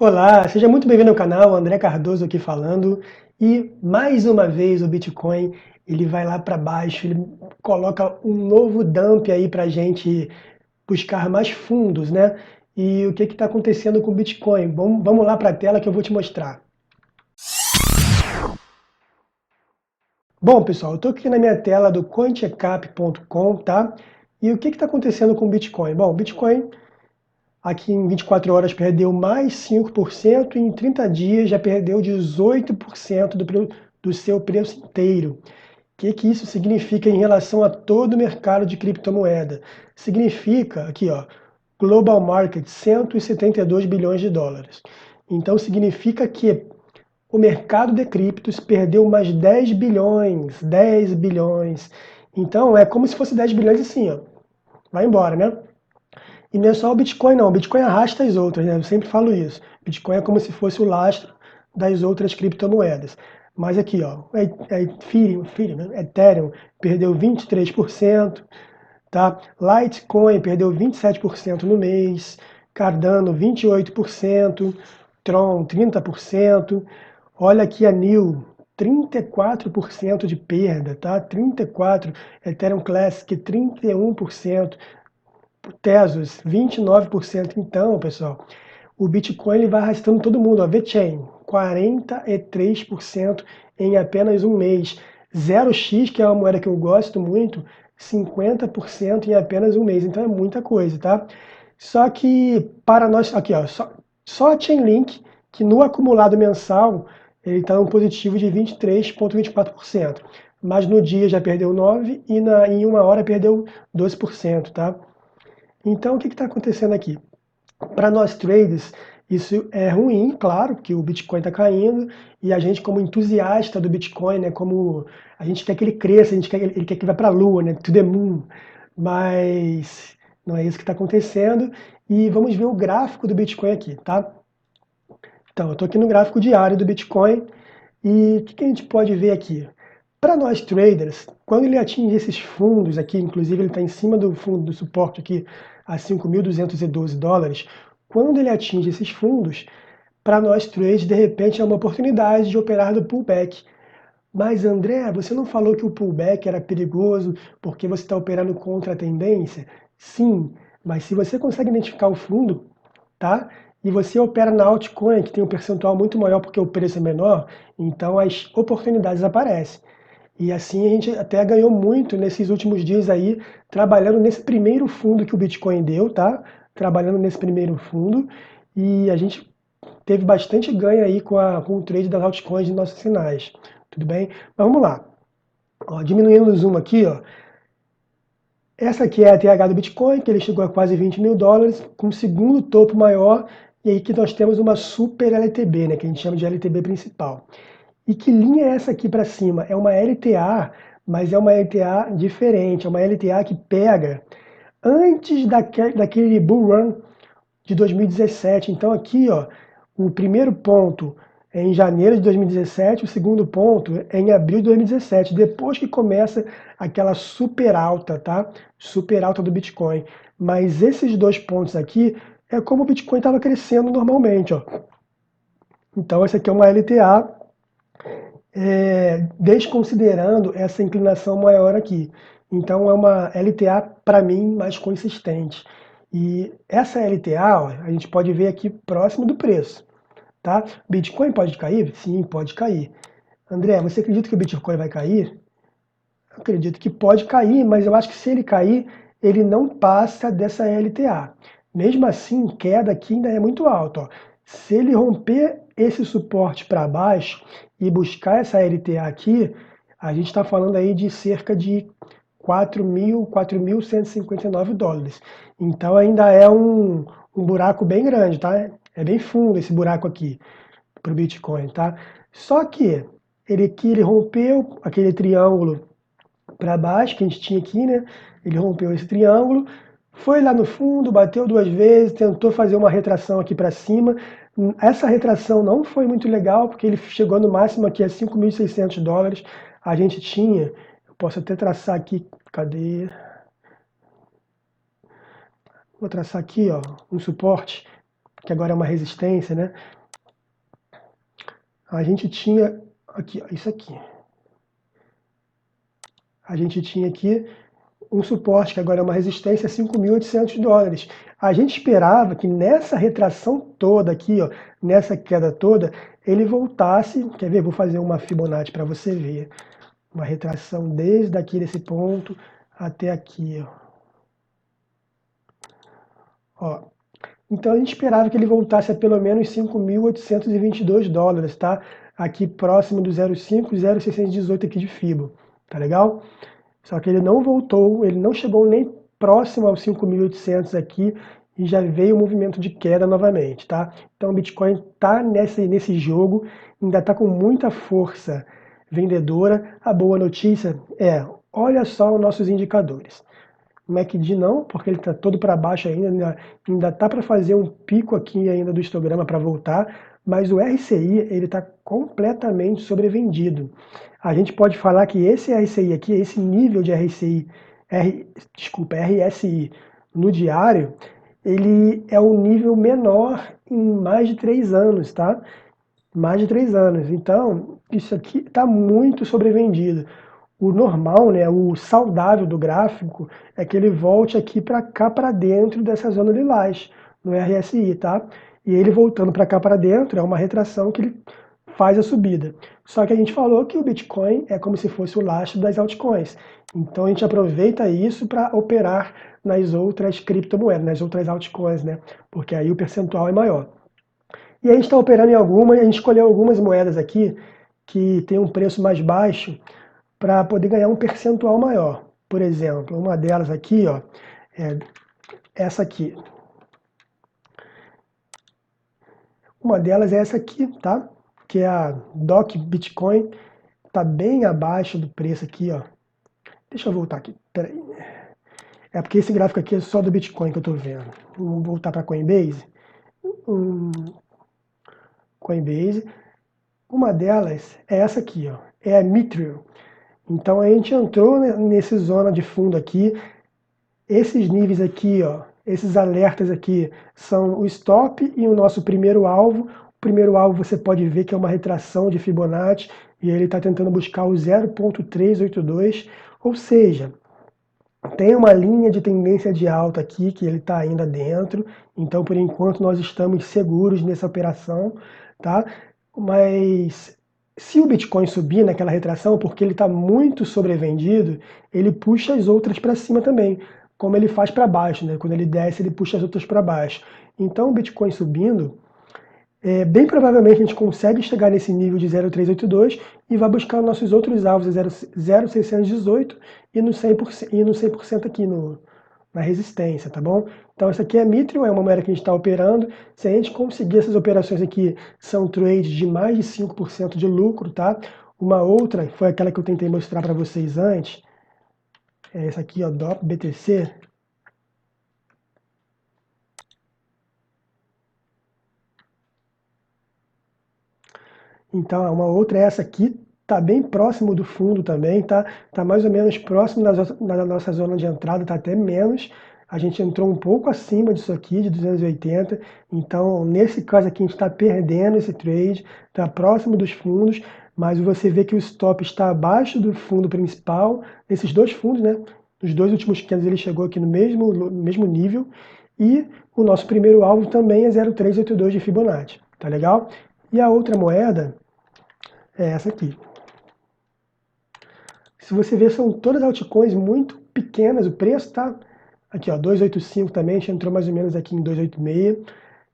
Olá, seja muito bem-vindo ao canal, André Cardoso aqui falando. E mais uma vez o Bitcoin, ele vai lá para baixo, ele coloca um novo dump aí para a gente buscar mais fundos, né? E o que está acontecendo com o Bitcoin? Vamos lá para a tela que eu vou te mostrar. Bom, pessoal, eu estou aqui na minha tela do coincheckup.com, tá? E o que está acontecendo com o Bitcoin? Bom, o Bitcoin aqui em 24 horas perdeu mais 5% e em 30 dias já perdeu 18% do seu preço inteiro. O que isso significa em relação a todo o mercado de criptomoeda? Significa, aqui ó, Global Market, 172 bilhões de dólares. Então significa que o mercado de criptos perdeu mais 10 bilhões, 10 bilhões. Então é como se fosse 10 bilhões assim, ó, vai embora, né? E não é só o Bitcoin, não. O Bitcoin arrasta as outras, né? Eu sempre falo isso. Bitcoin é como se fosse o lastro das outras criptomoedas. Mas aqui, ó, Ethereum, né? Ethereum perdeu 23%, tá? Litecoin perdeu 27% no mês, Cardano 28%, Tron 30%. Olha aqui a NIL, 34% de perda, tá? 34%, Ethereum Classic 31%. Tesos, 29%. Então, pessoal, o Bitcoin ele vai arrastando todo mundo. A VeChain, 43% em apenas um mês. 0x, que é uma moeda que eu gosto muito, 50% em apenas um mês. Então é muita coisa, tá? Só que para nós, aqui ó, só a Chainlink, que no acumulado mensal ele está um positivo de 23,24%. Mas no dia já perdeu 9% e em uma hora perdeu 12%, tá? Então, o que está acontecendo aqui? Para nós traders, isso é ruim, claro, porque o Bitcoin está caindo e a gente, como entusiasta do Bitcoin, né, como a gente quer que ele cresça, ele quer que ele vá para a Lua, né, to the moon, mas não é isso que está acontecendo. E vamos ver o gráfico do Bitcoin aqui, tá? Então, eu estou aqui no gráfico diário do Bitcoin e o que a gente pode ver aqui? Para nós traders, quando ele atinge esses fundos aqui, inclusive ele está em cima do fundo do suporte aqui a 5.212 dólares, quando ele atinge esses fundos, para nós traders, de repente é uma oportunidade de operar no pullback. Mas André, você não falou que o pullback era perigoso porque você está operando contra a tendência? Sim, mas se você consegue identificar o fundo, tá? E você opera na altcoin, que tem um percentual muito maior porque o preço é menor, então as oportunidades aparecem. E assim a gente até ganhou muito nesses últimos dias aí, trabalhando nesse primeiro fundo que o Bitcoin deu, tá? Trabalhando nesse primeiro fundo. E a gente teve bastante ganho aí com o trade das altcoins de nossos sinais. Tudo bem? Mas vamos lá. Ó, diminuindo o zoom aqui, ó. Essa aqui é a TH do Bitcoin, que ele chegou a quase 20 mil dólares, com o segundo topo maior, e aí que nós temos uma super LTB, né, que a gente chama de LTB principal. E que linha é essa aqui para cima? É uma LTA, mas é uma LTA diferente, é uma LTA que pega antes daquele bull run de 2017. Então aqui, ó, o primeiro ponto é em janeiro de 2017, o segundo ponto é em abril de 2017, depois que começa aquela super alta, tá? Super alta do Bitcoin. Mas esses dois pontos aqui é como o Bitcoin estava crescendo normalmente, ó. Então essa aqui é uma LTA, desconsiderando essa inclinação maior aqui. Então é uma LTA para mim mais consistente. E essa LTA, ó, a gente pode ver aqui próximo do preço, tá? Bitcoin pode cair? Sim, pode cair. André, você acredita que o Bitcoin vai cair? Eu acredito que pode cair, mas eu acho que se ele cair, ele não passa dessa LTA. Mesmo assim, queda aqui ainda é muito alta, ó. Se ele romper esse suporte para baixo e buscar essa LTA aqui, a gente está falando aí de cerca de 4.159 dólares. Então ainda é um buraco bem grande, tá? É bem fundo esse buraco aqui para o Bitcoin, tá? Só que ele rompeu aquele triângulo para baixo que a gente tinha aqui, né? Ele rompeu esse triângulo, foi lá no fundo, bateu duas vezes, tentou fazer uma retração aqui para cima. Essa retração não foi muito legal, porque ele chegou no máximo aqui a 5.600 dólares. A gente tinha, eu posso até traçar aqui, cadê? Vou traçar aqui, ó, um suporte que agora é uma resistência, né? A gente tinha aqui, ó, isso aqui. A gente tinha aqui um suporte, que agora é uma resistência, 5.800 dólares. A gente esperava que nessa retração toda aqui, ó, nessa queda toda, ele voltasse, quer ver? Vou fazer uma Fibonacci para você ver. Uma retração desde aqui desse ponto até aqui, ó. Então a gente esperava que ele voltasse a pelo menos 5.822 dólares, tá? Aqui próximo do 0,5, 0,618 aqui de Fibo, tá legal? Só que ele não voltou, ele não chegou nem próximo aos 5.800 aqui e já veio o movimento de queda novamente, tá? Então o Bitcoin tá nesse jogo, ainda tá com muita força vendedora. A boa notícia é, olha só os nossos indicadores. O MACD não, porque ele está todo para baixo ainda tá para fazer um pico aqui ainda do histograma para voltar, mas o RCI ele está completamente sobrevendido. A gente pode falar que esse RCI aqui, esse nível de RSI no diário, ele é o nível menor em mais de 3 anos, tá? Mais de 3 anos. Então, isso aqui está muito sobrevendido. O normal, né, o saudável do gráfico é que ele volte aqui para cá para dentro dessa zona lilás, no RSI, tá? E ele voltando para cá para dentro é uma retração que ele faz a subida. Só que a gente falou que o Bitcoin é como se fosse o lastro das altcoins. Então a gente aproveita isso para operar nas outras criptomoedas, nas outras altcoins, né? Porque aí o percentual é maior. E a gente está operando em algumas, a gente escolheu algumas moedas aqui que tem um preço mais baixo para poder ganhar um percentual maior. Por exemplo, uma delas aqui, ó, é essa aqui. Uma delas é essa aqui, tá? Que é a DOC Bitcoin. Tá bem abaixo do preço aqui, ó. Deixa eu voltar aqui, peraí. É porque esse gráfico aqui é só do Bitcoin que eu tô vendo. Vamos voltar para Coinbase. Coinbase. Uma delas é essa aqui, ó. É a Mithril. Então a gente entrou nesse zona de fundo aqui. Esses níveis aqui, ó, esses alertas aqui são o stop e o nosso primeiro alvo. O primeiro alvo você pode ver que é uma retração de Fibonacci e ele está tentando buscar o 0,382, ou seja, tem uma linha de tendência de alta aqui que ele está ainda dentro, então por enquanto nós estamos seguros nessa operação, tá? Mas se o Bitcoin subir naquela retração, porque ele está muito sobrevendido, ele puxa as outras para cima também, como ele faz para baixo, né? Quando ele desce, ele puxa as outras para baixo. Então o Bitcoin subindo, bem provavelmente a gente consegue chegar nesse nível de 0,382 e vai buscar nossos outros alvos, 0,618 e no 100%, aqui na resistência, tá bom? Então essa aqui é a Mithril, é uma moeda que a gente está operando. Se a gente conseguir essas operações aqui, são trades de mais de 5% de lucro, tá? Uma outra, foi aquela que eu tentei mostrar para vocês antes, é essa aqui, ó, DOP BTC. Então, uma outra é essa aqui, tá bem próximo do fundo também, tá? Tá mais ou menos próximo da nossa zona de entrada, tá até menos. A gente entrou um pouco acima disso aqui, de 280. Então, nesse caso aqui, a gente está perdendo esse trade, tá próximo dos fundos, mas você vê que o stop está abaixo do fundo principal, nesses dois fundos, né? Nos dois últimos candles ele chegou aqui no mesmo nível. E o nosso primeiro alvo também é 0,382 de Fibonacci, tá legal? E a outra moeda é essa aqui. Se você ver, são todas altcoins muito pequenas, o preço tá aqui, ó, 285 também, a gente entrou mais ou menos aqui em 286.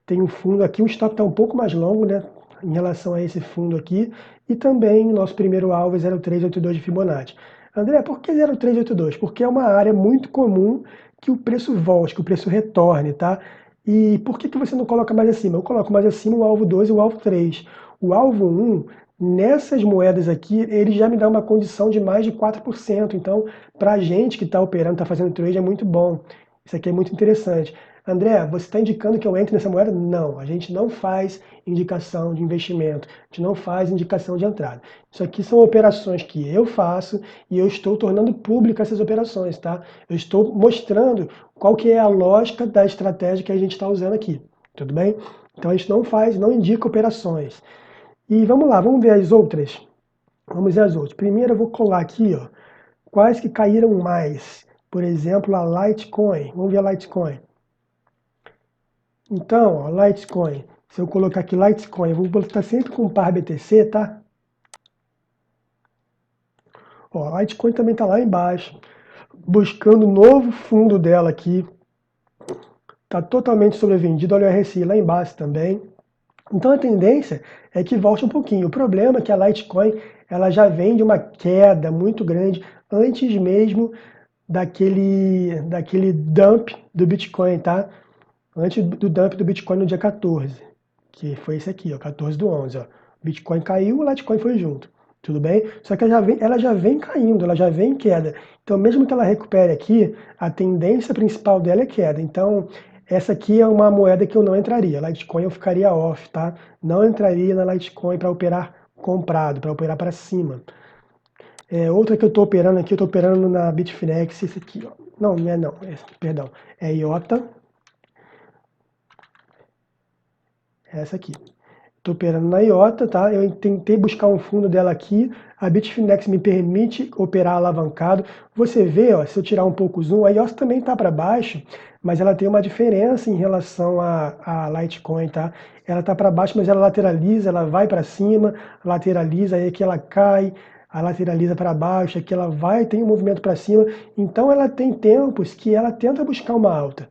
Tem um fundo aqui, o stop está um pouco mais longo, né, em relação a esse fundo aqui, e também o nosso primeiro alvo é 0,382 de Fibonacci. André, por que 0,382? Porque é uma área muito comum que o preço volte, que o preço retorne, tá? E por que você não coloca mais acima? Eu coloco mais acima o alvo 2 e o alvo 3. O alvo 1, nessas moedas aqui, ele já me dá uma condição de mais de 4%. Então, para a gente que está operando, está fazendo trade, é muito bom. Isso aqui é muito interessante. André, você está indicando que eu entre nessa moeda? Não, a gente não faz indicação de investimento, a gente não faz indicação de entrada. Isso aqui são operações que eu faço e eu estou tornando pública essas operações, tá? Eu estou mostrando qual que é a lógica da estratégia que a gente está usando aqui, tudo bem? Então a gente não faz, não indica operações. E vamos lá, vamos ver as outras. Vamos ver as outras. Primeiro eu vou colar aqui, ó, quais que caíram mais. Por exemplo, a Litecoin. Vamos ver a Litecoin. Então, ó, Litecoin. Se eu colocar aqui Litecoin, eu vou botar sempre com par BTC, tá? Ó, a Litecoin também tá lá embaixo, buscando o novo fundo dela aqui. Tá totalmente sobrevendido, olha o RSI lá embaixo também. Então a tendência é que volte um pouquinho. O problema é que a Litecoin ela já vem de uma queda muito grande antes mesmo daquele dump do Bitcoin, tá? Antes do dump do Bitcoin no dia 14, que foi esse aqui, ó, 14 do 11, ó. Bitcoin caiu, o Litecoin foi junto, tudo bem? Só que ela já vem caindo, ela já vem em queda. Então mesmo que ela recupere aqui, a tendência principal dela é queda. Então essa aqui é uma moeda que eu não entraria. Litecoin eu ficaria off, tá? Não entraria na Litecoin para operar comprado, para operar para cima. Outra que eu estou operando aqui, eu estou operando na Bitfinex, esse aqui, ó. Não, não é não, perdão, é IOTA, essa aqui. Estou operando na IOTA, tá? Eu tentei buscar um fundo dela aqui, a Bitfinex me permite operar alavancado. Você vê, ó, se eu tirar um pouco o zoom, a IOTA também está para baixo, mas ela tem uma diferença em relação a Litecoin, tá? Ela está para baixo, mas ela lateraliza, ela vai para cima, lateraliza, aí aqui ela cai, a lateraliza para baixo, aqui ela vai, tem um movimento para cima. Então ela tem tempos que ela tenta buscar uma alta.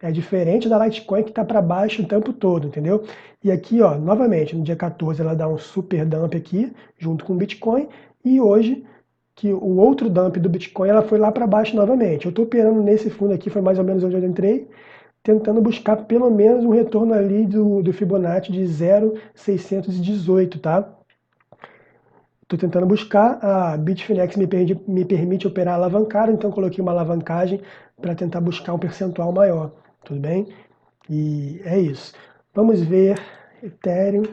É diferente da Litecoin que está para baixo o tempo todo, entendeu? E aqui, ó, novamente, no dia 14 ela dá um super dump aqui, junto com o Bitcoin, e hoje, que o outro dump do Bitcoin, ela foi lá para baixo novamente. Eu estou operando nesse fundo aqui, foi mais ou menos onde eu entrei, tentando buscar pelo menos um retorno ali do Fibonacci de 0,618, tá? Estou tentando buscar, a Bitfinex me permite operar alavancado, então coloquei uma alavancagem para tentar buscar um percentual maior, tudo bem? E é isso. Vamos ver Ethereum,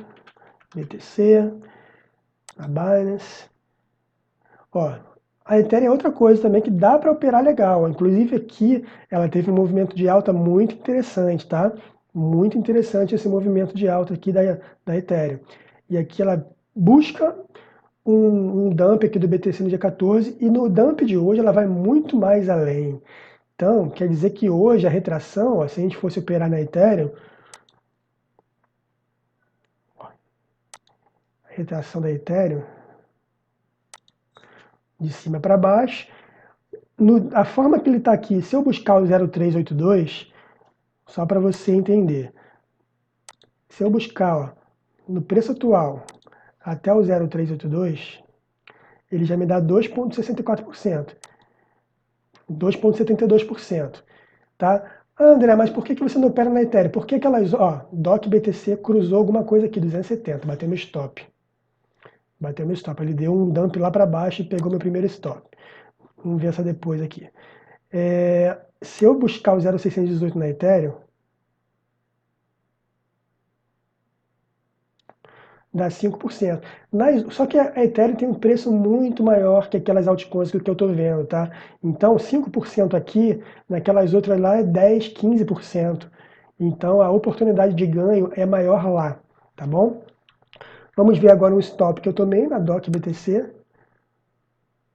BTC, a Binance. Ó, a Ethereum é outra coisa também que dá para operar legal. Inclusive aqui ela teve um movimento de alta muito interessante, tá? Muito interessante esse movimento de alta aqui da Ethereum. E aqui ela busca um dump aqui do BTC no dia 14 e no dump de hoje ela vai muito mais além. Então, quer dizer que hoje a retração, ó, se a gente fosse operar na Ethereum, a retração da Ethereum, de cima para baixo, a forma que ele está aqui, se eu buscar o 0382, só para você entender, se eu buscar ó, no preço atual até o 0382, ele já me dá 2,64%, 2,72%, tá? André, mas por que você não opera na Ethereum? Por que elas, ó, DOC BTC cruzou alguma coisa aqui, 270, bateu meu stop. Bateu meu stop, ele deu um dump lá para baixo e pegou meu primeiro stop. Vamos ver essa depois aqui. Se eu buscar o 0,618 na Ethereum, dá 5%. Só que a Ethereum tem um preço muito maior que aquelas altcoins que eu estou vendo, tá? Então, 5% aqui, naquelas outras lá é 10, 15%. Então, a oportunidade de ganho é maior lá, tá bom? Vamos ver agora um stop que eu tomei na DOC BTC.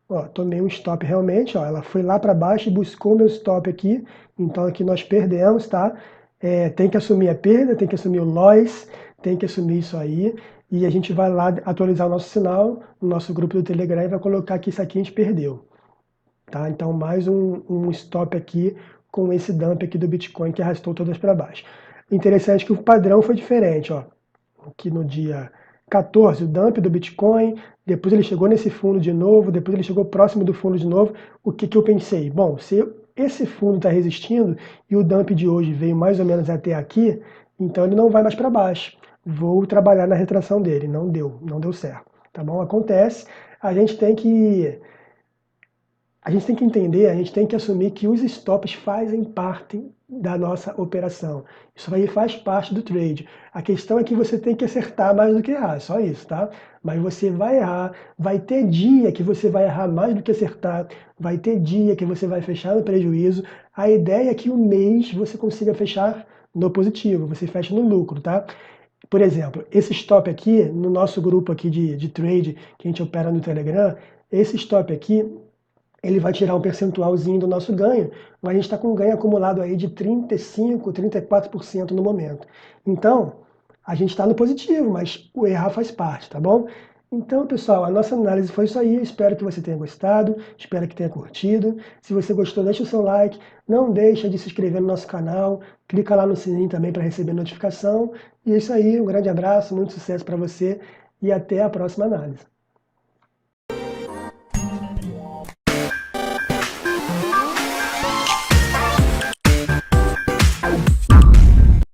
Ó, tomei um stop realmente, ó, ela foi lá para baixo e buscou meu stop aqui, então aqui nós perdemos, tá? Tem que assumir a perda, tem que assumir o loss, tem que assumir isso aí, e a gente vai lá atualizar o nosso sinal, no nosso grupo do Telegram, e vai colocar que isso aqui a gente perdeu, tá? Então mais um stop aqui com esse dump aqui do Bitcoin que arrastou todas para baixo. Interessante que o padrão foi diferente, ó, aqui no dia 14, o dump do Bitcoin, depois ele chegou nesse fundo de novo, depois ele chegou próximo do fundo de novo. O que eu pensei? Bom, se esse fundo está resistindo e o dump de hoje veio mais ou menos até aqui, então ele não vai mais para baixo. Vou trabalhar na retração dele. Não deu certo. Tá bom? Acontece. A gente tem que entender, a gente tem que assumir que os stops fazem parte da nossa operação. Isso aí faz parte do trade. A questão é que você tem que acertar mais do que errar, só isso, tá? Mas você vai errar, vai ter dia que você vai errar mais do que acertar, vai ter dia que você vai fechar no prejuízo. A ideia é que o mês você consiga fechar no positivo, você fecha no lucro, tá? Por exemplo, esse stop aqui, no nosso grupo aqui de trade, que a gente opera no Telegram, esse stop aqui, ele vai tirar um percentualzinho do nosso ganho, mas a gente está com um ganho acumulado aí de 35%, 34% no momento. Então, a gente está no positivo, mas o errar faz parte, tá bom? Então, pessoal, a nossa análise foi isso aí. Espero que você tenha gostado, espero que tenha curtido. Se você gostou, deixa o seu like. Não deixa de se inscrever no nosso canal. Clica lá no sininho também para receber notificação. E é isso aí, um grande abraço, muito sucesso para você e até a próxima análise.